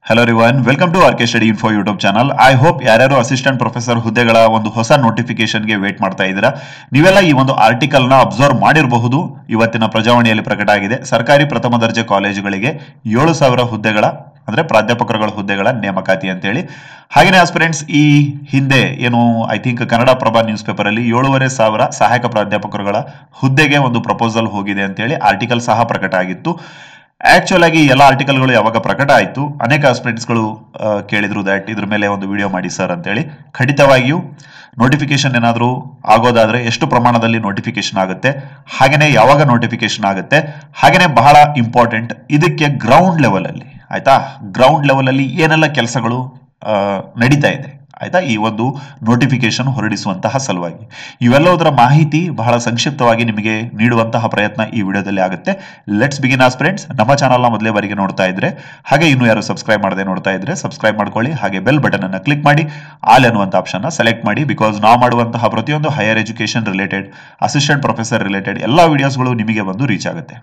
Hello everyone, welcome to RK study info YouTube channel. I hope ಯಾರ್ಯಾರು assistant professor ಹುದ್ದೆಗಳ ಒಂದು ಹೊಸ ನೋಟಿಫಿಕೇಶನ್ಗೆ wait ಮಾಡ್ತಾ ಇದ್ದೀರಾ. ನೀವೆಲ್ಲ ಈ ಒಂದು ಆರ್ಟಿಕಲ್ ನ ಅಬ್ಸರ್ವ್ ಮಾಡಿರಬಹುದು. ಇವತ್ತಿನ ಪ್ರಜಾವಾಣಿಯಲ್ಲಿ ಪ್ರಕಟ ಆಗಿದೆ. ಸರ್ಕಾರಿ ಪ್ರಥಮ ದರ್ಜೆ ಕಾಲೇಜುಗಳಿಗೆ 7,000 ಹುದ್ದೆಗಳ ಅಂದ್ರೆ ಪ್ರಾಧ್ಯಾಪಕರುಗಳ ಹುದ್ದೆಗಳ ನೇಮಕಾತಿ ಅಂತ ಹೇಳಿ. ಹಾಗೇನೆ ಆಸ್ಪಿರೆಂಟ್ಸ್, ಈ ಹಿಂದೆ ಏನು I think Kannada Prabha news paper ಅಲ್ಲಿ 7,500 ಸಹಾಯಕ ಪ್ರಾಧ್ಯಾಪಕರುಗಳ ಹುದ್ದೆಗೆ ಒಂದು ಪ್ರಪೋಸಲ್ ಹೋಗಿದೆ ಅಂತ ಹೇಳಿ ಆರ್ಟಿಕಲ್ ಸಹ ಪ್ರಕಟ ಆಗಿತ್ತು. ಆಕ್ಚುಲ್ ಆಗಿ ಎಲ್ಲ ಆರ್ಟಿಕಲ್ಗಳು ಯಾವಾಗ ಪ್ರಕಟ ಆಯಿತು, ಅನೇಕ ಆಸ್ಪಿರೆಂಟ್ಸ್ಗಳು ಕೇಳಿದ್ರು ದಟ್ ಇದ್ರ ಮೇಲೆ ಒಂದು ವಿಡಿಯೋ ಮಾಡಿ ಸರ್ ಅಂತೇಳಿ. ಖಂಡಿತವಾಗಿಯೂ ನೋಟಿಫಿಕೇಶನ್ ಏನಾದರೂ ಆಗೋದಾದ್ರೆ ಎಷ್ಟು ಪ್ರಮಾಣದಲ್ಲಿ ನೋಟಿಫಿಕೇಶನ್ ಆಗುತ್ತೆ, ಹಾಗೇನೆ ಯಾವಾಗ ನೋಟಿಫಿಕೇಶನ್ ಆಗುತ್ತೆ, ಹಾಗೇನೆ ಬಹಳ ಇಂಪಾರ್ಟೆಂಟ್ ಇದಕ್ಕೆ ಗ್ರೌಂಡ್ ಲೆವೆಲ್ ಅಲ್ಲಿ ಆಯ್ತಾ, ಗ್ರೌಂಡ್ ಲೆವೆಲ್ ಅಲ್ಲಿ ಏನೆಲ್ಲ ಕೆಲಸಗಳು ನಡೀತಾ ಇದೆ ಆಯ್ತಾ, ಈ ಒಂದು ನೋಟಿಫಿಕೇಶನ್ ಹೊರಡಿಸುವಂತಹ ಸಲುವಾಗಿ ಇವೆಲ್ಲದರ ಮಾಹಿತಿ ಬಹಳ ಸಂಕ್ಷಿಪ್ತವಾಗಿ ನಿಮಗೆ ನೀಡುವಂತಹ ಪ್ರಯತ್ನ ಈ ವಿಡಿಯೋದಲ್ಲಿ ಆಗುತ್ತೆ. Let's begin aspirants. ನಮ್ಮ ಚಾನಲ್ನ ಮೊದಲೇ ಬಾರಿಗೆ ನೋಡ್ತಾ ಇದ್ರೆ, ಹಾಗೆ ಇನ್ನು ಯಾರು ಸಬ್ಸ್ಕ್ರೈಬ್ ಮಾಡದೆ ನೋಡ್ತಾ ಇದ್ರೆ ಸಬ್ಸ್ಕ್ರೈಬ್ ಮಾಡ್ಕೊಳ್ಳಿ. ಹಾಗೆ ಬೆಲ್ ಬಟನ್ ಅನ್ನು ಕ್ಲಿಕ್ ಮಾಡಿ ಆಲ್ ಅನ್ನುವಂಥ ಆಪ್ಷನ್ ಸೆಲೆಕ್ಟ್ ಮಾಡಿ. ಬಿಕಾಸ್ ನಾವು ಮಾಡುವಂತಹ ಪ್ರತಿಯೊಂದು higher education related, assistant professor related ಎಲ್ಲ ವಿಡಿಯೋಸ್ಗಳು ನಿಮಗೆ ಬಂದು ರೀಚ್ ಆಗುತ್ತೆ.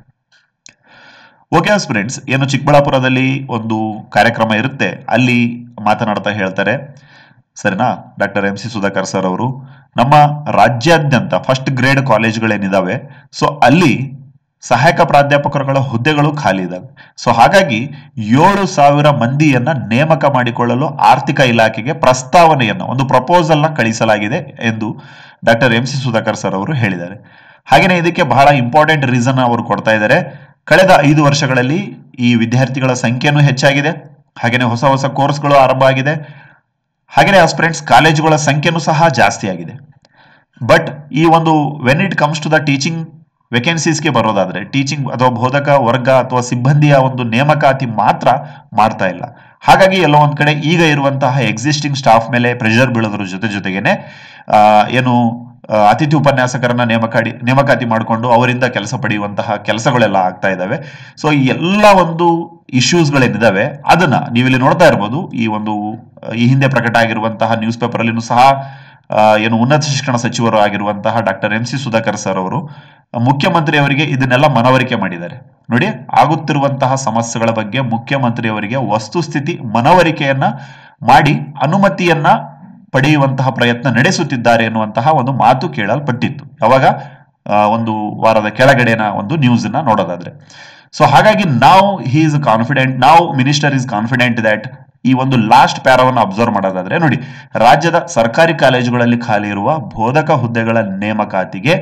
ಓಕೆ ಆಸ್ಪಿರೆಂಟ್ಸ್, ಏನು ಚಿಕ್ಕಬಳ್ಳಾಪುರದಲ್ಲಿ ಒಂದು ಕಾರ್ಯಕ್ರಮ ಇರುತ್ತೆ, ಅಲ್ಲಿ ಮಾತನಾಡ್ತಾ ಹೇಳ್ತಾರೆ ಸರಿನಾ, ಡಾಕ್ಟರ್ MC ಸುಧಾಕರ್ ಸರ್ ಅವರು, ನಮ್ಮ ರಾಜ್ಯಾದ್ಯಂತ ಫಸ್ಟ್ ಗ್ರೇಡ್ ಕಾಲೇಜುಗಳೇನಿದಾವೆ ಸೊ ಅಲ್ಲಿ ಸಹಾಯಕ ಪ್ರಾಧ್ಯಾಪಕರುಗಳ ಹುದ್ದೆಗಳು ಖಾಲಿ ಇದಾವೆ. ಸೊ ಹಾಗಾಗಿ 7,000 ಮಂದಿಯನ್ನ ನೇಮಕ ಮಾಡಿಕೊಳ್ಳಲು ಆರ್ಥಿಕ ಇಲಾಖೆಗೆ ಪ್ರಸ್ತಾವನೆಯನ್ನ, ಒಂದು ಪ್ರಪೋಸಲ್ ನ ಕಳಿಸಲಾಗಿದೆ ಎಂದು ಡಾಕ್ಟರ್ MC ಸುಧಾಕರ್ ಸರ್ ಅವರು ಹೇಳಿದ್ದಾರೆ. ಹಾಗೇನೆ ಇದಕ್ಕೆ ಬಹಳ ಇಂಪಾರ್ಟೆಂಟ್ ರೀಸನ್ ಅವರು ಕೊಡ್ತಾ ಇದ್ದಾರೆ. ಕಳೆದ 5 ವರ್ಷಗಳಲ್ಲಿ ಈ ವಿದ್ಯಾರ್ಥಿಗಳ ಸಂಖ್ಯೆನೂ ಹೆಚ್ಚಾಗಿದೆ, ಹಾಗೇನೆ ಹೊಸ ಹೊಸ ಕೋರ್ಸ್ಗಳು ಆರಂಭ ಆಗಿದೆ, ಹಾಗೇನೆ ಆಸ್ಪಿರೆಂಟ್ಸ್ ಕಾಲೇಜುಗಳ ಸಂಖ್ಯೆನೂ ಸಹ ಜಾಸ್ತಿ ಆಗಿದೆ. ಬಟ್ ಈ ಒಂದು when it comes to the teaching ವೇಕೆನ್ಸೀಸ್ಗೆ ಬರೋದಾದ್ರೆ, ಟೀಚಿಂಗ್ ಅಥವಾ ಬೋಧಕ ವರ್ಗ ಅಥವಾ ಸಿಬ್ಬಂದಿಯ ಒಂದು ನೇಮಕಾತಿ ಮಾತ್ರ ಮಾಡ್ತಾ ಇಲ್ಲ. ಹಾಗಾಗಿ ಎಲ್ಲೋ ಒಂದ್ ಕಡೆ ಈಗ ಇರುವಂತಹ ಎಕ್ಸಿಸ್ಟಿಂಗ್ ಸ್ಟಾಫ್ ಮೇಲೆ ಪ್ರೆಷರ್ ಬೀಳೋದ್ರ ಜೊತೆಗೇನೆ ಏನು ಅತಿಥಿ ಉಪನ್ಯಾಸಕರನ್ನ ನೇಮಕಾತಿ ಮಾಡಿಕೊಂಡು ಅವರಿಂದ ಕೆಲಸ ಪಡೆಯುವಂತಹ ಕೆಲಸಗಳೆಲ್ಲ ಆಗ್ತಾ ಇದಾವೆ. ಸೊ ಈ ಎಲ್ಲ ಒಂದು ಇಶ್ಯೂಸ್ಗಳೇನಿದಾವೆ ಅದನ್ನ ನೀವಿಲ್ಲಿ ನೋಡ್ತಾ ಇರ್ಬೋದು. ಈ ಹಿಂದೆ ಪ್ರಕಟ ಆಗಿರುವಂತಹ ನ್ಯೂಸ್ ಪೇಪರ್ ಅಲ್ಲಿನೂ ಸಹ ಏನು ಉನ್ನತ ಶಿಕ್ಷಣ ಸಚಿವರು ಆಗಿರುವಂತಹ ಡಾಕ್ಟರ್ MC ಸುಧಾಕರ್ ಸರ್ ಅವರು ಮುಖ್ಯಮಂತ್ರಿಯವರಿಗೆ ಇದನ್ನೆಲ್ಲ ಮನವರಿಕೆ ಮಾಡಿದ್ದಾರೆ. ನೋಡಿ, ಆಗುತ್ತಿರುವಂತಹ ಸಮಸ್ಯೆಗಳ ಬಗ್ಗೆ ಮುಖ್ಯಮಂತ್ರಿಯವರಿಗೆ ವಸ್ತುಸ್ಥಿತಿ ಮನವರಿಕೆಯನ್ನ ಮಾಡಿ ಅನುಮತಿಯನ್ನ ಪಡೆಯುವಂತಹ ಪ್ರಯತ್ನ ನಡೆಸುತ್ತಿದ್ದಾರೆ ಎನ್ನುವಂತಹ ಒಂದು ಮಾತು ಕೇಳಲ್ಪಟ್ಟಿತ್ತು ಯಾವಾಗ, ಒಂದು ವಾರದ ಕೆಳಗಡೆನ ಒಂದು ನ್ಯೂಸ್ ನ ನೋಡೋದಾದ್ರೆ. ಸೊ ಹಾಗಾಗಿ ನಾವು ಮಿನಿಸ್ಟರ್ ಈಸ್ ಕಾನ್ಫಿಡೆಂಟ್ ದಟ್ ಈ ಒಂದು ಲಾಸ್ಟ್ ಪ್ಯಾರಾವನ್ನು ಅಬ್ಸರ್ವ್ ಮಾಡೋದಾದ್ರೆ ನೋಡಿ, ರಾಜ್ಯದ ಸರ್ಕಾರಿ ಕಾಲೇಜುಗಳಲ್ಲಿ ಖಾಲಿ ಇರುವ ಬೋಧಕ ಹುದ್ದೆಗಳ ನೇಮಕಾತಿಗೆ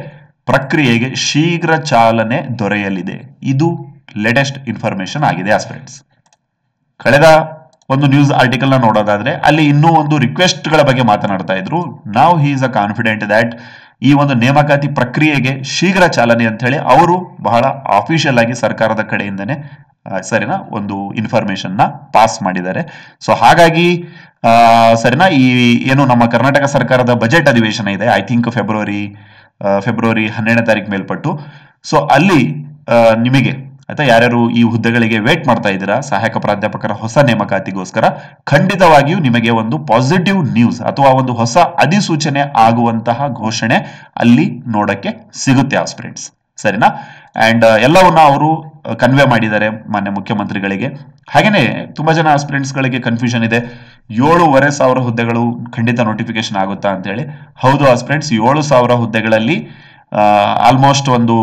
ಪ್ರಕ್ರಿಯೆಗೆ ಶೀಘ್ರ ಚಾಲನೆ ದೊರೆಯಲಿದೆ. ಇದು ಲೇಟೆಸ್ಟ್ ಇನ್ಫಾರ್ಮೇಶನ್ ಆಗಿದೆ ಆಸ್ಪಿರೆಂಟ್ಸ್. ಕಳೆದ ಒಂದು ನ್ಯೂಸ್ ಆರ್ಟಿಕಲ್ ನ ನೋಡೋದಾದ್ರೆ ಅಲ್ಲಿ ಇನ್ನೂ ಒಂದು ರಿಕ್ವೆಸ್ಟ್ ಗಳ ಬಗ್ಗೆ ಮಾತನಾಡ್ತಾ ಇದ್ರು. ನಾವು he is a confident that ಈ ಒಂದು ನೇಮಕಾತಿ ಪ್ರಕ್ರಿಯೆಗೆ ಶೀಘ್ರ ಚಾಲನೆ ಅಂತ ಹೇಳಿ ಅವರು ಬಹಳ ಆಫಿಷಿಯಲ್ ಆಗಿ ಸರ್ಕಾರದ ಕಡೆಯಿಂದನೇ ಸರಿನಾ ಒಂದು ಇನ್ಫಾರ್ಮೇಶನ್ ನ ಪಾಸ್ ಮಾಡಿದ್ದಾರೆ. ಸೊ ಹಾಗಾಗಿ ಸರಿನಾ, ಈ ಏನು ನಮ್ಮ ಕರ್ನಾಟಕ ಸರ್ಕಾರದ ಬಜೆಟ್ ಅಧಿವೇಶನ ಇದೆ, ಐ ಥಿಂಕ್ ಫೆಬ್ರವರಿ 12ನೇ ತಾರೀಕು ಮೇಲ್ಪಟ್ಟು. ಸೊ ಅಲ್ಲಿ ನಿಮಗೆ ಆಯ್ತಾ, ಯಾರ್ಯಾರು ಈ ಹುದ್ದೆಗಳಿಗೆ ವೇಟ್ ಮಾಡ್ತಾ ಇದ್ದೀರಾ ಸಹಾಯಕ ಪ್ರಾಧ್ಯಾಪಕರ ಹೊಸ ನೇಮಕಾತಿಗೋಸ್ಕರ, ಖಂಡಿತವಾಗಿಯೂ ನಿಮಗೆ ಒಂದು ಪಾಸಿಟಿವ್ ನ್ಯೂಸ್ ಅಥವಾ ಒಂದು ಹೊಸ ಅಧಿಸೂಚನೆ ಆಗುವಂತಹ ಘೋಷಣೆ ಅಲ್ಲಿ ನೋಡಕ್ಕೆ ಸಿಗುತ್ತೆ ಆಸ್ಪಿರೆಂಟ್ಸ್ ಸರಿನಾ. ಅಂಡ್ ಎಲ್ಲವನ್ನ ಅವರು ಕನ್ವೆ ಮಾಡಿದ್ದಾರೆ ಮಾನ್ಯ ಮುಖ್ಯಮಂತ್ರಿಗಳಿಗೆ. ಹಾಗೇನೆ ತುಂಬಾ ಜನ ಆಸ್ಪಿರೆಂಟ್ಸ್ ಗಳಿಗೆ ಕನ್ಫ್ಯೂಷನ್ ಇದೆ, 7,500 ಹುದ್ದೆಗಳು ಖಂಡಿತ ನೋಟಿಫಿಕೇಶನ್ ಆಗುತ್ತಾ ಅಂತ ಹೇಳಿ. ಹೌದು ಆಸ್ಪಿರೆಂಟ್ಸ್, 7,000 ಹುದ್ದೆಗಳಲ್ಲಿ ಆಲ್ಮೋಸ್ಟ್ ಒಂದು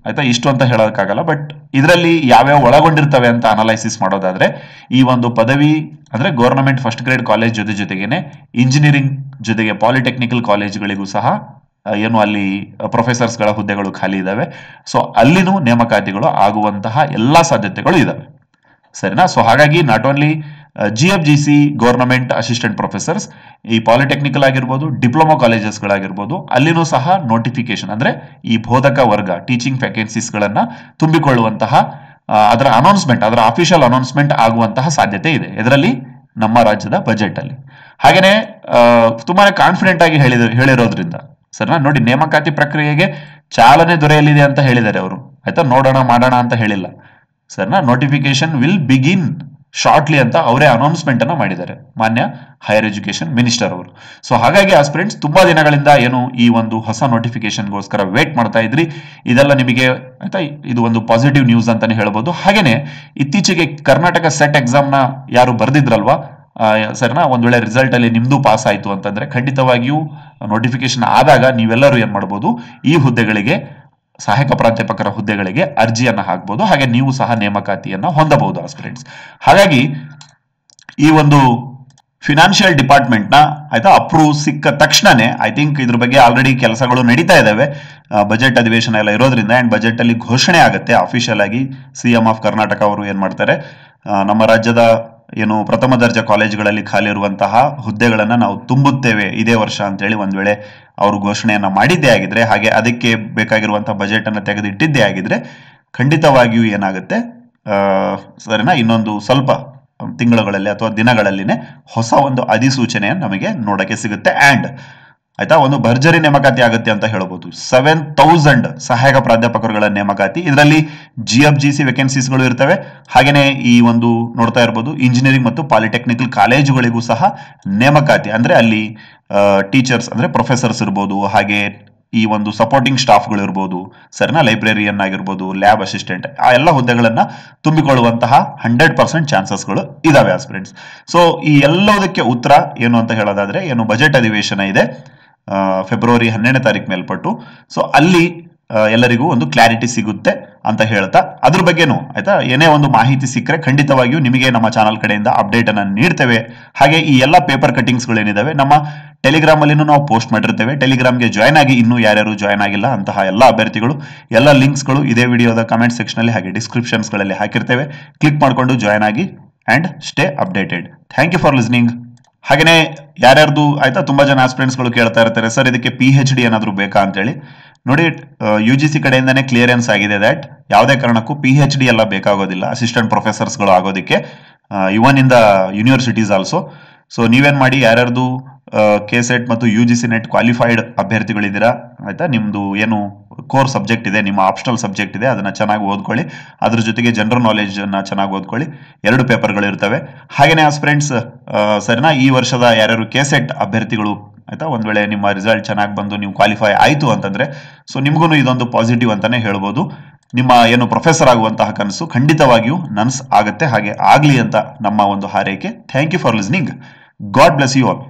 ಆಯ್ತಾ ಇಷ್ಟು ಅಂತ ಹೇಳೋಕ್ಕಾಗಲ್ಲ, ಬಟ್ ಇದರಲ್ಲಿ ಯಾವ್ಯಾವ ಒಳಗೊಂಡಿರ್ತವೆ ಅಂತ ಅನಲೈಸಿಸ್ ಮಾಡೋದಾದ್ರೆ, ಈ ಒಂದು ಪದವಿ ಅಂದ್ರೆ ಗವರ್ನಮೆಂಟ್ ಫಸ್ಟ್ ಗ್ರೇಡ್ ಕಾಲೇಜ್ ಜೊತೆಗೇನೆ ಇಂಜಿನಿಯರಿಂಗ್ ಜೊತೆಗೆ ಪಾಲಿಟೆಕ್ನಿಕಲ್ ಕಾಲೇಜುಗಳಿಗೂ ಸಹ ಏನು ಅಲ್ಲಿ ಪ್ರೊಫೆಸರ್ಸ್ ಗಳ ಹುದ್ದೆಗಳು ಖಾಲಿ ಇದಾವೆ. ಸೊ ಅಲ್ಲಿನೂ ನೇಮಕಾತಿಗಳು ಆಗುವಂತಹ ಎಲ್ಲಾ ಸಾಧ್ಯತೆಗಳು ಇದಾವೆ ಸರಿನಾ. ಸೊ ಹಾಗಾಗಿ not only GFGC government assistant professors, ಈ ಪಾಲಿಟೆಕ್ನಿಕಲ್ ಆಗಿರ್ಬೋದು, ಡಿಪ್ಲೊಮಾ ಕಾಲೇಜಸ್ ಗಳಾಗಿರ್ಬೋದು, ಅಲ್ಲಿನೂ ಸಹ ನೋಟಿಫಿಕೇಶನ್ ಅಂದ್ರೆ ಈ ಬೋಧಕ ವರ್ಗ ಟೀಚಿಂಗ್ ವೇಕೆನ್ಸೀಸ್ ಗಳನ್ನ ತುಂಬಿಕೊಳ್ಳುವಂತಹ ಅದರ ಅನೌನ್ಸ್ಮೆಂಟ್, ಅದರ ಅಫಿಷಿಯಲ್ ಅನೌನ್ಸ್ಮೆಂಟ್ ಆಗುವಂತಹ ಸಾಧ್ಯತೆ ಇದೆ ಇದರಲ್ಲಿ ನಮ್ಮ ರಾಜ್ಯದ ಬಜೆಟ್ ಅಲ್ಲಿ. ಹಾಗೇನೆ ತುಂಬಾನೇ ಕಾನ್ಫಿಡೆಂಟ್ ಆಗಿ ಹೇಳಿರೋದ್ರಿಂದ ಸರಿನಾ, ನೋಡಿ ನೇಮಕಾತಿ ಪ್ರಕ್ರಿಯೆಗೆ ಚಾಲನೆ ದೊರೆಯಲಿದೆ ಅಂತ ಹೇಳಿದ್ದಾರೆ ಅವರು ಆಯ್ತಾ, ನೋಡೋಣ ಮಾಡೋಣ ಅಂತ ಹೇಳಿಲ್ಲ ಸರಿನಾ. ನೋಟಿಫಿಕೇಶನ್ ವಿಲ್ ಬಿಗಿನ್ ಶಾರ್ಟ್ಲಿ ಅಂತ ಅವರೇ ಅನೌನ್ಸ್ಮೆಂಟ್ ಅನ್ನ ಮಾಡಿದ್ದಾರೆ, ಮಾನ್ಯ ಹೈಯರ್ ಎಜುಕೇಶನ್ ಮಿನಿಸ್ಟರ್ ಅವರು. ಸೊ ಹಾಗಾಗಿ ಆಸ್ಪಿರೆಂಟ್ಸ್ ತುಂಬಾ ದಿನಗಳಿಂದ ಏನು ಈ ಒಂದು ಹೊಸ ನೋಟಿಫಿಕೇಶನ್ಗೋಸ್ಕರ ವೇಟ್ ಮಾಡ್ತಾ ಇದ್ರಿ, ಇದೆಲ್ಲ ನಿಮಗೆ ಆಯ್ತಾ, ಇದು ಒಂದು ಪಾಸಿಟಿವ್ ನ್ಯೂಸ್ ಅಂತಾನೆ ಹೇಳ್ಬೋದು. ಹಾಗೇನೆ ಇತ್ತೀಚೆಗೆ ಕರ್ನಾಟಕ ಸೆಟ್ ಎಕ್ಸಾಮ್ ನ ಯಾರು ಬರ್ದಿದ್ರಲ್ವಾ, ಸರಿನಾ, ಒಂದ್ ವೇಳೆ ರಿಸಲ್ಟ್ ಅಲ್ಲಿ ನಿಮ್ದು ಪಾಸ್ ಆಯ್ತು ಅಂತಂದ್ರೆ ಖಂಡಿತವಾಗಿಯೂ ನೋಟಿಫಿಕೇಶನ್ ಆದಾಗ ನೀವೆಲ್ಲರೂ ಏನ್ ಮಾಡ್ಬೋದು, ಈ ಹುದ್ದೆಗಳಿಗೆ, ಸಹಾಯಕ ಪ್ರಾಧ್ಯಾಪಕರ ಹುದ್ದೆಗಳಿಗೆ ಅರ್ಜಿಯನ್ನ ಹಾಕಬಹುದು. ಹಾಗೆ ನೀವು ಸಹ ನೇಮಕಾತಿಯನ್ನ ಹೊಂದಬಹುದು ಆಸ್ಪಿರೆಂಟ್ಸ್. ಹಾಗಾಗಿ ಈ ಒಂದು ಫಿನಾನ್ಷಿಯಲ್ ಡಿಪಾರ್ಟ್ಮೆಂಟ್ ನ ಆಯ್ತಾ ಅಪ್ರೂವ್ ಸಿಕ್ಕ ತಕ್ಷಣನೇ ಐ ಥಿಂಕ್ ಇದ್ರ ಬಗ್ಗೆ ಆಲ್ರೆಡಿ ಕೆಲಸಗಳು ನಡೀತಾ ಇದಾವೆ. ಬಜೆಟ್ ಅಧಿವೇಶನ ಎಲ್ಲ ಇರೋದ್ರಿಂದ ಅಂಡ್ ಬಜೆಟ್ ಅಲ್ಲಿ ಘೋಷಣೆ ಆಗುತ್ತೆ ಅಫಿಷಿಯಲ್ ಆಗಿ. ಸಿಎಂ ಆಫ್ ಕರ್ನಾಟಕ ಅವರು ಏನ್ ಮಾಡ್ತಾರೆ, ನಮ್ಮ ರಾಜ್ಯದ ಏನು ಪ್ರಥಮ ದರ್ಜೆ ಕಾಲೇಜುಗಳಲ್ಲಿ ಖಾಲಿ ಇರುವಂತಹ ಹುದ್ದೆಗಳನ್ನ ನಾವು ತುಂಬುತ್ತೇವೆ ಇದೇ ವರ್ಷ ಅಂತೇಳಿ ಒಂದ್ ವೇಳೆ ಅವರು ಘೋಷಣೆಯನ್ನ ಮಾಡಿದ್ದೇ ಆಗಿದ್ರೆ, ಹಾಗೆ ಅದಕ್ಕೆ ಬೇಕಾಗಿರುವಂತಹ ಬಜೆಟ್ ಅನ್ನ ತೆಗೆದಿಟ್ಟಿದ್ದೇ ಆಗಿದ್ರೆ ಖಂಡಿತವಾಗಿಯೂ ಏನಾಗುತ್ತೆ, ಸರಿನಾ, ಇನ್ನೊಂದು ಸ್ವಲ್ಪ ತಿಂಗಳುಗಳಲ್ಲಿ ಅಥವಾ ದಿನಗಳಲ್ಲಿನೇ ಹೊಸ ಒಂದು ಅಧಿಸೂಚನೆಯನ್ನು ನಮಗೆ ನೋಡಕ್ಕೆ ಸಿಗುತ್ತೆ. ಅಂಡ್ ಆಯ್ತಾ, ಒಂದು ಭರ್ಜರಿ ನೇಮಕಾತಿ ಆಗುತ್ತೆ ಅಂತ ಹೇಳ್ಬೋದು. 7,000 ಸಹಾಯಕ ಪ್ರಾಧ್ಯಾಪಕರುಗಳ ನೇಮಕಾತಿ. ಇದರಲ್ಲಿ GFGC ವೇಕೆನ್ಸೀಸ್ಗಳು ಇರ್ತವೆ. ಹಾಗೇನೆ ಈ ಒಂದು ನೋಡ್ತಾ ಇರ್ಬೋದು ಇಂಜಿನಿಯರಿಂಗ್ ಮತ್ತು ಪಾಲಿಟೆಕ್ನಿಕಲ್ ಕಾಲೇಜುಗಳಿಗೂ ಸಹ ನೇಮಕಾತಿ, ಅಂದ್ರೆ ಅಲ್ಲಿ ಟೀಚರ್ಸ್ ಅಂದ್ರೆ ಪ್ರೊಫೆಸರ್ಸ್ ಇರ್ಬೋದು, ಹಾಗೆ ಈ ಒಂದು ಸಪೋರ್ಟಿಂಗ್ ಸ್ಟಾಫ್ಗಳು ಇರ್ಬೋದು, ಸರಿನಾ, ಲೈಬ್ರರಿಯನ್ ಆಗಿರ್ಬೋದು, ಲ್ಯಾಬ್ ಅಸಿಸ್ಟೆಂಟ್, ಆ ಎಲ್ಲ ಹುದ್ದೆಗಳನ್ನ ತುಂಬಿಕೊಳ್ಳುವಂತಹ 100% ಚಾನ್ಸಸ್ಗಳು ಇದಾವೆ ಆಸ್ಪಿರೆಂಟ್ಸ್. ಸೊ ಈ ಎಲ್ಲದಕ್ಕೆ ಉತ್ತರ ಏನು ಅಂತ ಹೇಳೋದಾದ್ರೆ, ಏನು ಬಜೆಟ್ ಅಧಿವೇಶನ ಇದೆ ಫೆಬ್ರವರಿ 12ನೇ ತಾರೀಕು ಮೇಲ್ಪಟ್ಟು. ಸೊ ಅಲ್ಲಿ ಎಲ್ಲರಿಗೂ ಒಂದು ಕ್ಲಾರಿಟಿ ಸಿಗುತ್ತೆ ಅಂತ ಹೇಳ್ತಾ, ಅದ್ರ ಬಗ್ಗೆನೂ ಆಯ್ತಾ ಏನೇ ಒಂದು ಮಾಹಿತಿ ಸಿಕ್ಕರೆ ಖಂಡಿತವಾಗಿಯೂ ನಿಮಗೆ ನಮ್ಮ ಚಾನಲ್ ಕಡೆಯಿಂದ ಅಪ್ಡೇಟ್ ಅನ್ನ ನೀಡ್ತೇವೆ. ಹಾಗೆ ಈ ಎಲ್ಲ ಪೇಪರ್ ಕಟಿಂಗ್ಸ್ ಗಳೇನಿದಾವೆ ನಮ್ಮ ಟೆಲಿಗ್ರಾಮ್ ಅಲ್ಲಿನೂ ನಾವು ಪೋಸ್ಟ್ ಮಾಡಿರ್ತೇವೆ. ಟೆಲಿಗ್ರಾಮ್ಗೆ ಜಾಯ್ನ್ ಆಗಿ ಇನ್ನೂ ಯಾರ್ಯಾರು ಜಾಯ್ನ್ ಆಗಿಲ್ಲ ಅಂತಹ ಎಲ್ಲ ಅಭ್ಯರ್ಥಿಗಳು, ಎಲ್ಲ ಲಿಂಕ್ಸ್ಗಳು ಇದೇ ವಿಡಿಯೋದ ಕಮೆಂಟ್ ಸೆಕ್ಷನ್ ಅಲ್ಲಿ ಹಾಗೆ ಡಿಸ್ಕ್ರಿಪ್ಷನ್ಸ್ ಗಳಲ್ಲಿ ಹಾಕಿರ್ತೇವೆ. ಕ್ಲಿಕ್ ಮಾಡ್ಕೊಂಡು ಜಾಯ್ನ್ ಆಗಿ and stay updated. Thank you for listening. ಹಾಗೇನೆ ಯಾರ್ಯಾರ್ದು ಆಯ್ತಾ ತುಂಬಾ ಜನ ಆಸ್ಪಿರೆಂಟ್ಸ್ ಗಳು ಕೇಳ್ತಾ ಇರ್ತಾರೆ, ಸರ್ ಇದಕ್ಕೆ PhD ಏನಾದ್ರು ಬೇಕಾ ಅಂತೇಳಿ. ನೋಡಿ, UGC ಕಡೆಯಿಂದಾನೇ ಕ್ಲಿಯರೆನ್ಸ್ ಆಗಿದೆ ದಟ್ ಯಾವುದೇ ಕಾರಣಕ್ಕೂ PhD ಎಲ್ಲ ಬೇಕಾಗೋದಿಲ್ಲ ಅಸಿಸ್ಟೆಂಟ್ ಪ್ರೊಫೆಸರ್ಸ್ ಗಳು ಆಗೋದಕ್ಕೆ, even in the universities also. So ನೀವೇನ್ ಮಾಡಿ, ಯಾರ್ಯಾರ್ದು KSET ಮತ್ತು UGC ನೆಟ್ ಕ್ವಾಲಿಫೈಡ್ ಅಭ್ಯರ್ಥಿಗಳಿದ್ದೀರಾ ಆಯ್ತಾ, ನಿಮ್ದು ಏನು ಕೋರ್ ಸಬ್ಜೆಕ್ಟ್ ಇದೆ, ನಿಮ್ಮ ಆಪ್ಷನಲ್ ಸಬ್ಜೆಕ್ಟ್ ಇದೆ, ಅದನ್ನ ಚೆನ್ನಾಗಿ ಓದ್ಕೊಳ್ಳಿ. ಅದ್ರ ಜೊತೆಗೆ ಜನರಲ್ ನಾಲೆಜ್ ಅನ್ನ ಚೆನ್ನಾಗಿ ಓದ್ಕೊಳ್ಳಿ. 2 ಪೇಪರ್ಗಳು ಇರ್ತವೆ. ಹಾಗೇನೆ ಆಸ್ಪಿರೆಂಟ್ಸ್ ಸರಿನಾ, ಈ ವರ್ಷದ ಯಾರ್ಯಾರು KSET ಅಭ್ಯರ್ಥಿಗಳು ಆಯ್ತಾ, ಒಂದ್ ವೇಳೆ ನಿಮ್ಮ ರಿಸಲ್ಟ್ ಚೆನ್ನಾಗಿ ಬಂದು ನೀವು ಕ್ವಾಲಿಫೈ ಆಯ್ತು ಅಂತಂದ್ರೆ, ಸೊ ನಿಮ್ಗೂ ಇದೊಂದು ಪಾಸಿಟಿವ್ ಅಂತಾನೆ ಹೇಳ್ಬೋದು. ನಿಮ್ಮ ಏನು ಪ್ರೊಫೆಸರ್ ಆಗುವಂತಹ ಕನಸು ಖಂಡಿತವಾಗಿಯೂ ನನ್ಸ್ ಆಗುತ್ತೆ, ಹಾಗೆ ಆಗ್ಲಿ ಅಂತ ನಮ್ಮ ಒಂದು ಹಾರೈಕೆ. Thank you for listening. God bless you all.